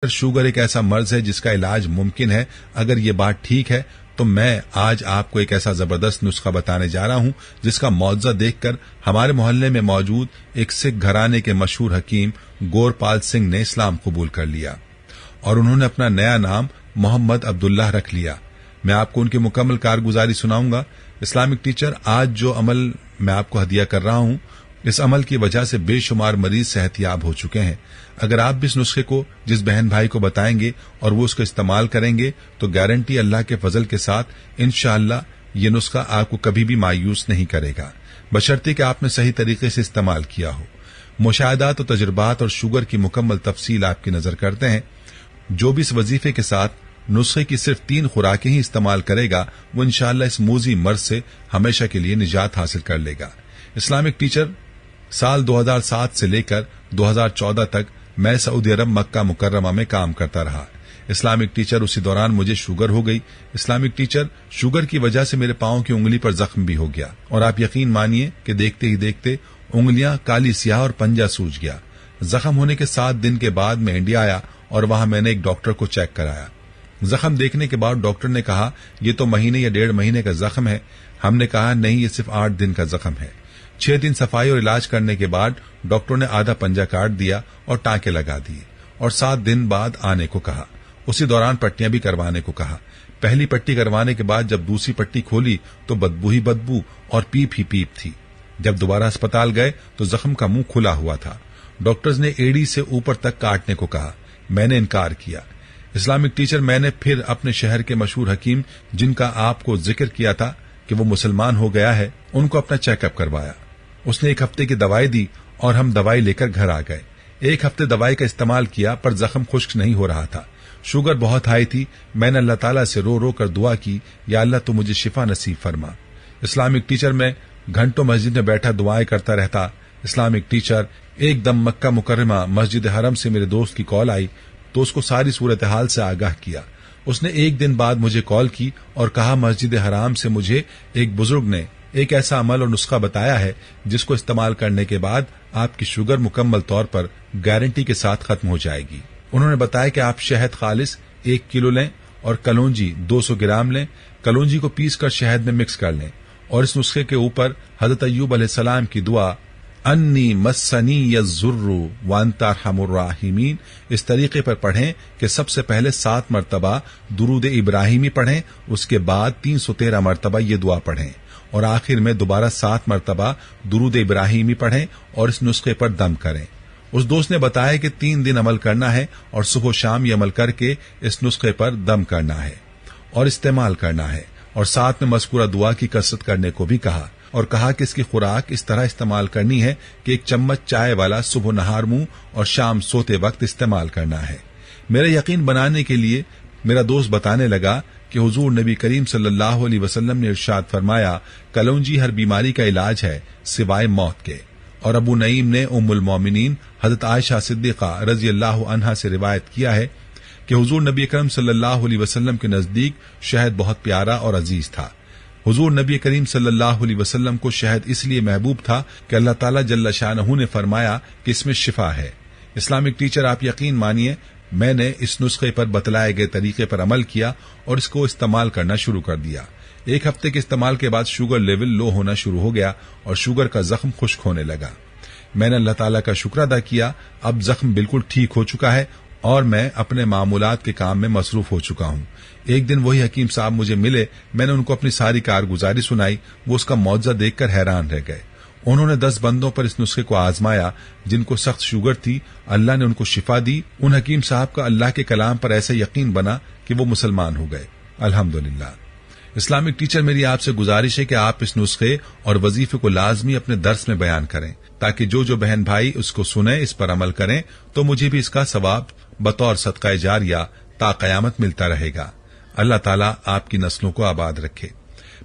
Sugar एक ऐसा मर्ज है जिसका इलाज मुमकिन है। अगर ये बात ठीक है तो मैं आज आपको एक ऐसा जबरदस्त नुस्खा बताने जा रहा हूं जिसका मौजज़ा देखकर हमारे मोहल्ले में मौजूद एक सिख घराने के मशहूर हकीम गोरपाल सिंह ने इस्लाम कबूल कर लिया और उन्होंने अपना नया नाम मोहम्मद अब्दुल्लाह रख लिया। मैं आपको उनकी मुकम्मल कारगुजारी सुनाऊंगा। इस्लामिक टीचर, आज जो अमल मैं आपको हदिया कर रहा हूं, इस अमल की वजह से बेशुमार मरीज सेहतयाब हो चुके हैं। अगर आप भी इस नुस्खे को जिस बहन भाई को बताएंगे और वो उसका इस्तेमाल करेंगे तो गारंटी अल्लाह के फजल के साथ इंशाअल्लाह ये नुस्खा आपको कभी भी मायूस नहीं करेगा, बशर्ते कि आपने सही तरीके से इस्तेमाल किया हो। मुशाहदात और तजुर्बात और शुगर की मुकम्मल तफसील आपकी नजर करते हैं। जो भी इस वजीफे के साथ नुस्खे की सिर्फ 3 खुराकें ही इस्तेमाल करेगा वो इंशाअल्लाह इस मूजी मर्ज से हमेशा के लिए निजात हासिल कर लेगा। इस्लामिक टीचर, साल 2007 से लेकर 2014 तक मैं सऊदी अरब मक्का मुकर्रमा में काम करता रहा। इस्लामिक टीचर, उसी दौरान मुझे शुगर हो गई। इस्लामिक टीचर, शुगर की वजह से मेरे पांव की उंगली पर जख्म भी हो गया और आप यकीन मानिए कि देखते ही देखते उंगलियां काली स्याह और पंजा सूज गया। जख्म होने के 7 दिन के बाद मैं इंडिया आया और वहां मैंने एक डॉक्टर को चेक कराया। जख्म देखने के बाद डॉक्टर ने कहा ये तो महीने या 1.5 महीने का जख्म है। हमने कहा नहीं, ये सिर्फ 8 दिन का जख्म है। 6 दिन सफाई और इलाज करने के बाद डॉक्टर ने आधा पंजा काट दिया और टांके लगा दिए और 7 दिन बाद आने को कहा। उसी दौरान पट्टियां भी करवाने को कहा। पहली पट्टी करवाने के बाद जब दूसरी पट्टी खोली तो बदबू ही बदबू और पीप ही पीप थी। जब दोबारा अस्पताल गए तो जख्म का मुंह खुला हुआ था। डॉक्टर्स ने एड़ी से ऊपर तक काटने को कहा। मैंने इनकार किया। इस्लामिक टीचर, मैंने फिर अपने शहर के मशहूर हकीम, जिनका आपको जिक्र किया था कि वो मुसलमान हो गया है, उनको अपना चेकअप करवाया। उसने 1 हफ्ते की दवाई दी और हम दवाई लेकर घर आ गए। 1 हफ्ते दवाई का इस्तेमाल किया पर जख्म खुश्क नहीं हो रहा था। शुगर बहुत हाई थी। मैंने अल्लाह ताला से रो रो कर दुआ की, या अल्लाह तो मुझे शिफा नसीब फरमा। इस्लामिक टीचर, मैं घंटों मस्जिद में बैठा दुआएं करता रहता। इस्लामिक टीचर, एकदम मक्का मुकर्रमा मस्जिद हरम से मेरे दोस्त की कॉल आई तो उसको सारी सूरत हाल से आगाह किया। उसने 1 दिन बाद मुझे कॉल की और कहा मस्जिद हराम से मुझे एक बुजुर्ग ने एक ऐसा अमल और नुस्खा बताया है जिसको इस्तेमाल करने के बाद आपकी शुगर मुकम्मल तौर पर गारंटी के साथ खत्म हो जाएगी। उन्होंने बताया कि आप शहद खालिस 1 किलो लें और कलौंजी 200 ग्राम लें। कलौंजी को पीस कर शहद में मिक्स कर लें और इस नुस्खे के ऊपर हजरत अय्यूब अलैहिस्सलाम की दुआ अन्नी मस्सनी यज़ुर्रु व अंता अरहमुर राहिमीन इस तरीके पर पढ़ें कि सबसे पहले 7 मरतबा दुरूद इब्राहिमी पढ़ें, उसके बाद 313 मरतबा ये दुआ पढ़ें और आखिर में दोबारा 7 मरतबा दुरूद इब्राहिमी पढ़ें और इस नुस्खे पर दम करें। उस दोस्त ने बताया कि 3 दिन अमल करना है और सुबह शाम ये अमल करके इस नुस्खे पर दम करना है और इस्तेमाल करना है और साथ में मज़कूरा दुआ की कसरत करने को भी कहा और कहा कि इसकी खुराक इस तरह इस्तेमाल करनी है कि 1 चम्मच चाय वाला सुबह नहार मुंह और शाम सोते वक्त इस्तेमाल करना है। मेरा यकीन बनाने के लिए मेरा दोस्त बताने लगा कि हुजूर नबी करीम सल्लल्लाहु अलैहि वसल्लम ने इरशाद फरमाया कलौंजी हर बीमारी का इलाज है सिवाय मौत के। और अबू नईम ने उम्मुल मोमिनीन हजरत आयशा सिद्दीका रजी अल्लाह अन्हा से रिवायत किया है कि हुजूर नबी करीम सल्लल्लाहु अलैहि वसल्लम के नजदीक शहद बहुत प्यारा और अजीज था। हुजूर नबी करीम सल्लल्लाहु अलैहि वसल्लम को शहद इसलिए महबूब था कि अल्लाह ताला जल्ल शानहू ने फरमाया कि इसमें शिफा है। इस्लामिक टीचर, आप यकीन मानिए मैंने इस नुस्खे पर बतलाए गए तरीके पर अमल किया और इसको इस्तेमाल करना शुरू कर दिया। 1 हफ्ते के इस्तेमाल के बाद शुगर लेवल लो होना शुरू हो गया और शुगर का जख्म खुश्क होने लगा। मैंने अल्लाह ताला का शुक्र अदा किया। अब जख्म बिल्कुल ठीक हो चुका है और मैं अपने मामूलात के काम में मसरूफ हो चुका हूं। एक दिन वही हकीम साहब मुझे मिले। मैंने उनको अपनी सारी कारगुजारी सुनाई। वो उसका मुआवजा देखकर हैरान रह गए। उन्होंने 10 बंदों पर इस नुस्खे को आजमाया जिनको सख्त शुगर थी। अल्लाह ने उनको शिफा दी। उन हकीम साहब का अल्लाह के कलाम पर ऐसा यकीन बना कि वो मुसलमान हो गए। अल्हम्दुलिल्लाह। इस्लामिक टीचर, मेरी आपसे गुजारिश है कि आप इस नुस्खे और वजीफे को लाजमी अपने दर्स में बयान करें ताकि जो बहन भाई उसको सुने, इस पर अमल करें तो मुझे भी इसका सवाब बतौर सदका जारिया ता कयामत मिलता रहेगा। अल्लाह ताला आपकी नस्लों को आबाद रखे।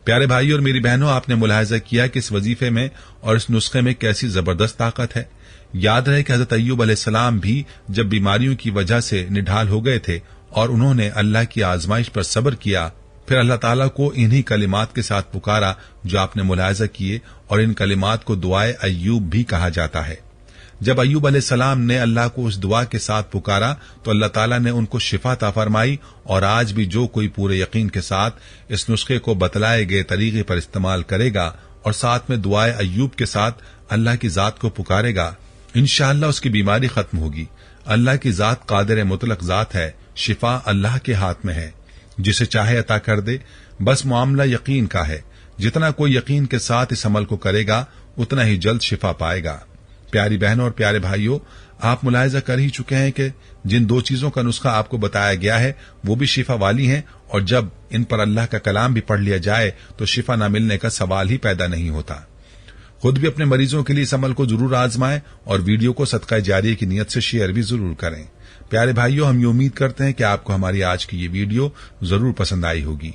प्यारे भाई और मेरी बहनों, आपने मुलाहिजा किया कि इस वजीफे में और इस नुस्खे में कैसी जबरदस्त ताकत है। याद रहे कि हजरत अय्यूब अलैहिस्सलाम भी जब बीमारियों की वजह से निढाल हो गए थे और उन्होंने अल्लाह की आजमाइश पर सब्र किया, फिर अल्लाह ताला को इन्हीं कलिमात के साथ पुकारा जो आपने मुलाहिजा किए और इन कलिमात को दुआए अय्यूब भी कहा जाता है। جب ایوب علیہ السلام نے اللہ کو اس دعا کے ساتھ پکارا تو اللہ تعالیٰ نے ان کو شفا عطا فرمائی، اور آج بھی جو کوئی پورے یقین کے ساتھ اس نسخے کو بتلائے گئے طریقے پر استعمال کرے گا اور ساتھ میں دعائے ایوب کے ساتھ اللہ کی ذات کو پکارے گا، انشاءاللہ اس کی بیماری ختم ہوگی۔ اللہ کی ذات قادر مطلق ذات ہے، شفا اللہ کے ہاتھ میں ہے، جسے چاہے عطا کر دے، بس معاملہ یقین کا ہے۔ جتنا کوئی یقین کے ساتھ اس عمل کو کرے گا اتنا ہی جلد شفا پائے گا۔ پیاری بہنوں اور پیارے بھائیوں، آپ ملاحظہ کر ہی چکے ہیں کہ جن دو چیزوں کا نسخہ آپ کو بتایا گیا ہے وہ بھی شفا والی ہیں، اور جب ان پر اللہ کا کلام بھی پڑھ لیا جائے تو شفا نہ ملنے کا سوال ہی پیدا نہیں ہوتا۔ خود بھی اپنے مریضوں کے لیے اس عمل کو ضرور آزمائیں اور ویڈیو کو صدقہ جاریہ کی نیت سے شیئر بھی ضرور کریں۔ پیارے بھائیوں، ہم یہ امید کرتے ہیں کہ آپ کو ہماری آج کی یہ ویڈیو ضرور پسند آئی ہوگی۔